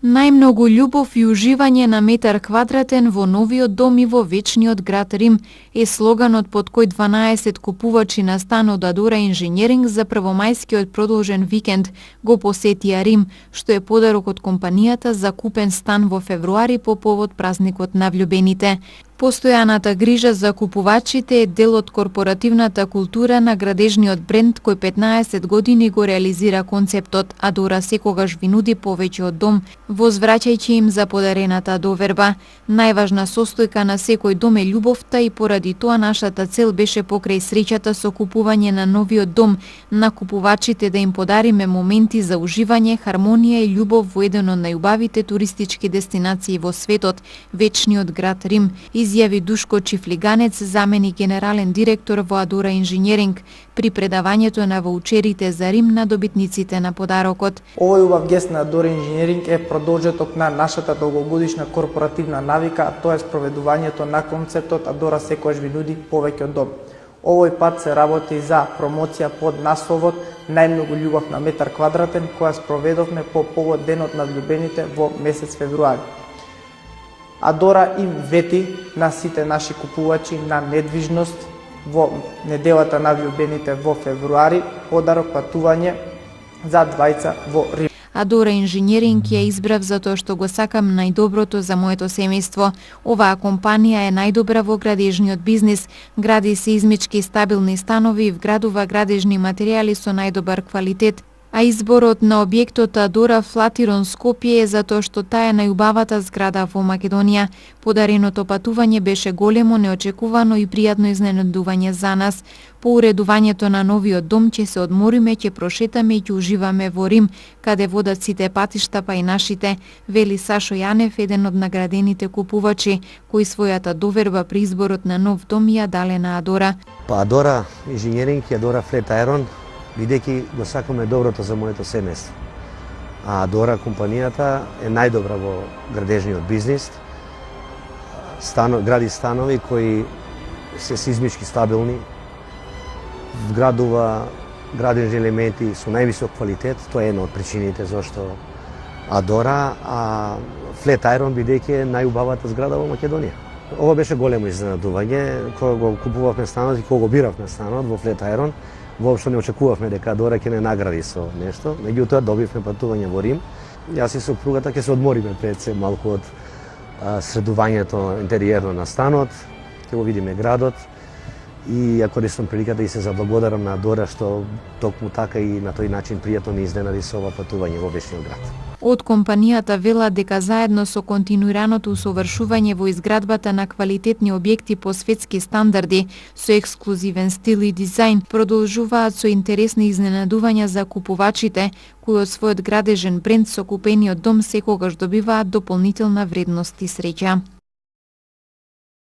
Најмногу љубов и уживање на метар квадратен во новиот дом и во вечниот град Рим е слоганот под кој 12 купувачи на стан од Адора Инженеринг за првомајскиот продолжен викенд го посетија Рим, што е подарок од компанијата за купен стан во февруари по повод празникот на влюбените. Постојаната грижа за купувачите е дел од корпоративната култура на градежниот бренд кој 15 години го реализира концептот Адора секогаш ви нуди повеќе од дом, возвраќајќи им за подарената доверба. Најважна состојка на секој дом е љубовта и поради тоа нашата цел беше покрај среќата со купување на новиот дом на купувачите да им подариме моменти за уживање, хармонија и љубов во еден од најубавите туристички дестинации во светот, вечниот град Рим, изјави Душко Чифлиганец, заменик генерален директор во Адора Инженеринг, при предавањето на ваучерите за Рим на добитниците на подарокот. Овој убав гест на Адора Инженеринг е продолжеток на нашата долгогодишна корпоративна навика, а тоа е спроведувањето на концептот Адора секогаш ви нуди повеќе од дом. Овој пат се работи за промоција под насловот Најмногу љубов на метар квадратен, која спроведовме по повод денот на влюбените во месец февруари. Адора им вети на сите наши купувачи на недвижност во неделата на влюбените во февруари, подарок патување за двајца во Рим. Адора Инженеринг ја избрав затоа што го сакам најдоброто за моето семејство. Оваа компанија е најдобра во градежниот бизнис, гради сеизмички и стабилни станови и вградува градежни материјали со најдобар квалитет. А изборот на објектот Адора Флатирон Скопје е затоа што таа е најубавата зграда во Македонија. Подареното патување беше големо, неочекувано и пријатно изненадување за нас. По уредувањето на новиот дом ќе се одмориме, ќе прошетаме и ќе уживаме во Рим, каде водат сите патишта па и нашите, вели Сашо Јанев, еден од наградените купувачи, кои својата доверба при изборот на нов дом ја дале на Адора. Па Адора Инженеринг и Адора Флет Айрон, бидејќи го сакаме доброто за моето семејство. А Адора компанијата е најдобра во градежниот бизнис. Гради станови кои се сизмички стабилни, вградува градежни елементи со највисок квалитет, тоа е една од причините зашто Адора, а Флет Айрон бидејќи е најубавата зграда во Македонија. Ова беше големо изненадување кога го купувавме станот и кога го биравме станот во Флет Айрон. Воопшто не очекувавме дека Адора ќе не награди со нешто, меѓутоа добивме патување во Рим. Јас и сопругата ќе се одмориме пред се малку од средувањето интериерно на станот, ќе го видиме градот и ја користам приликата и се заблагодарам на Адора што токму така и на тој начин пријатно ни изненади со ова патување во вечниот град. Од компанијата велат дека заедно со континуираното усовршување во изградбата на квалитетни објекти по светски стандарди, со ексклузивен стил и дизајн, продолжуваат со интересни изненадувања за купувачите, кои од својот градежен бренд со купениот дом секогаш добиваат дополнителна вредност и среќа.